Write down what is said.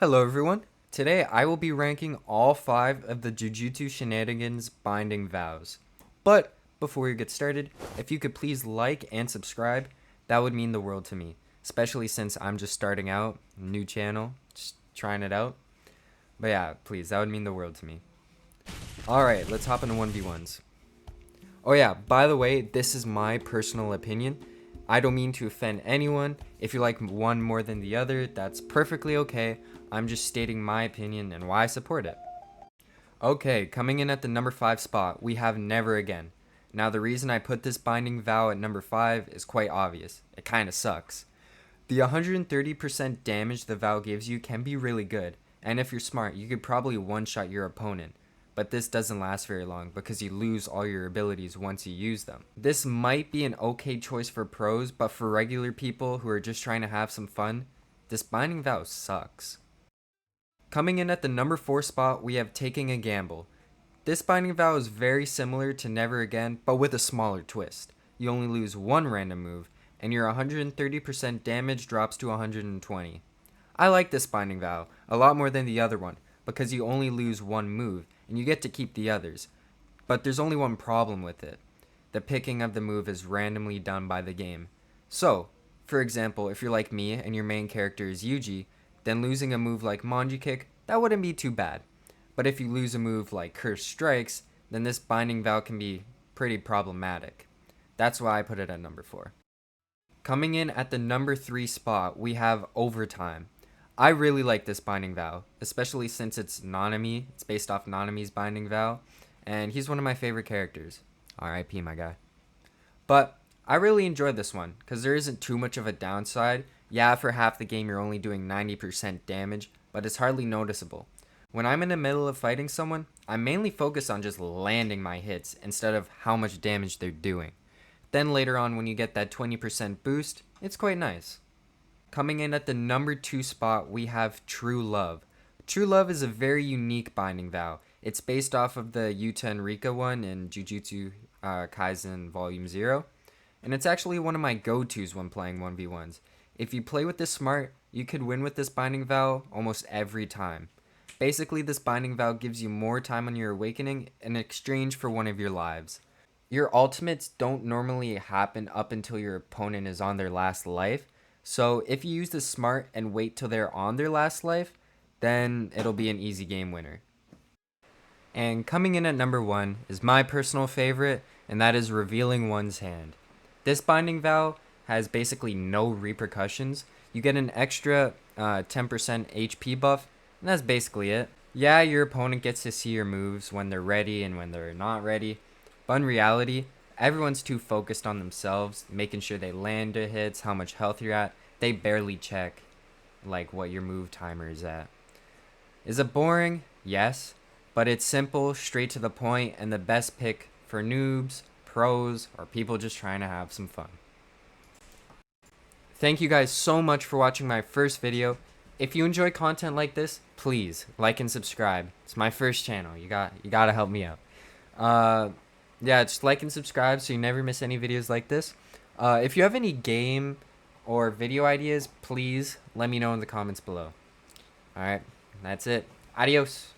Hello everyone. Today I will be ranking all 5 of the Jujutsu Shenanigans binding vows. But before we get started, if you could please like and subscribe, that would mean the world to me, especially since I'm just starting out, new channel, just trying it out. But yeah, please, that would mean the world to me. Alright, let's hop into 1v1s. Oh yeah, by the way, this is my personal opinion. I don't mean to offend anyone. If you like one more than the other, that's perfectly okay. I'm just stating my opinion and why I support it. Okay, coming in at the number 5 spot, we have Never Again. Now the reason I put this binding vow at number 5 is quite obvious. It kinda sucks. The 130% damage the vow gives you can be really good, and if you're smart, you could probably one-shot your opponent. But this doesn't last very long because you lose all your abilities once you use them. This might be an okay choice for pros, but for regular people who are just trying to have some fun, this binding vow sucks. Coming in at the number 4 spot, we have Taking a Gamble. This binding vow is very similar to Never Again, but with a smaller twist. You only lose one random move, and your 130% damage drops to 120. I like this binding vow a lot more than the other one, because you only lose one move, and you get to keep the others. But there's only one problem with it. The picking of the move is randomly done by the game. So, for example, if you're like me and your main character is Yuji, then losing a move like Manji Kick, that wouldn't be too bad. But if you lose a move like Curse Strikes, then this binding vow can be pretty problematic. That's why I put it at number 4. Coming in at the number 3 spot, we have Overtime. I really like this binding vow, especially since it's Nanami. It's based off Nanami's binding vow, and he's one of my favorite characters. R.I.P. my guy. But I really enjoyed this one because there isn't too much of a downside. Yeah, for half the game you're only doing 90% damage, but it's hardly noticeable. When I'm in the middle of fighting someone, I'm mainly focused on just landing my hits instead of how much damage they're doing. Then later on when you get that 20% boost, it's quite nice. Coming in at the number 2 spot, we have True Love. True Love is a very unique binding vow. It's based off of the Yuta and Rika one in Jujutsu Kaisen Volume 0. And it's actually one of my go-tos when playing 1v1s. If you play with this smart, you could win with this binding vow almost every time. Basically, this binding vow gives you more time on your awakening in exchange for one of your lives. Your ultimates don't normally happen up until your opponent is on their last life, so if you use this smart and wait till they're on their last life, then it'll be an easy game winner. And coming in at number 1 is my personal favorite, and that is Revealing One's Hand. This binding vow has basically no repercussions. You get an extra 10% HP buff, and that's basically it. Yeah, your opponent gets to see your moves when they're ready and when they're not ready, but in reality, everyone's too focused on themselves, making sure they land their hits, how much health you're at. They barely check like what your move timer is at. Is it boring? Yes, but it's simple, straight to the point, and the best pick for noobs, pros, or people just trying to have some fun. Thank you guys so much for watching my first video. If you enjoy content like this, please like and subscribe. It's my first channel. You gotta help me out. Yeah, just like and subscribe so you never miss any videos like this. If you have any game or video ideas, please let me know in the comments below. Alright, that's it. Adios.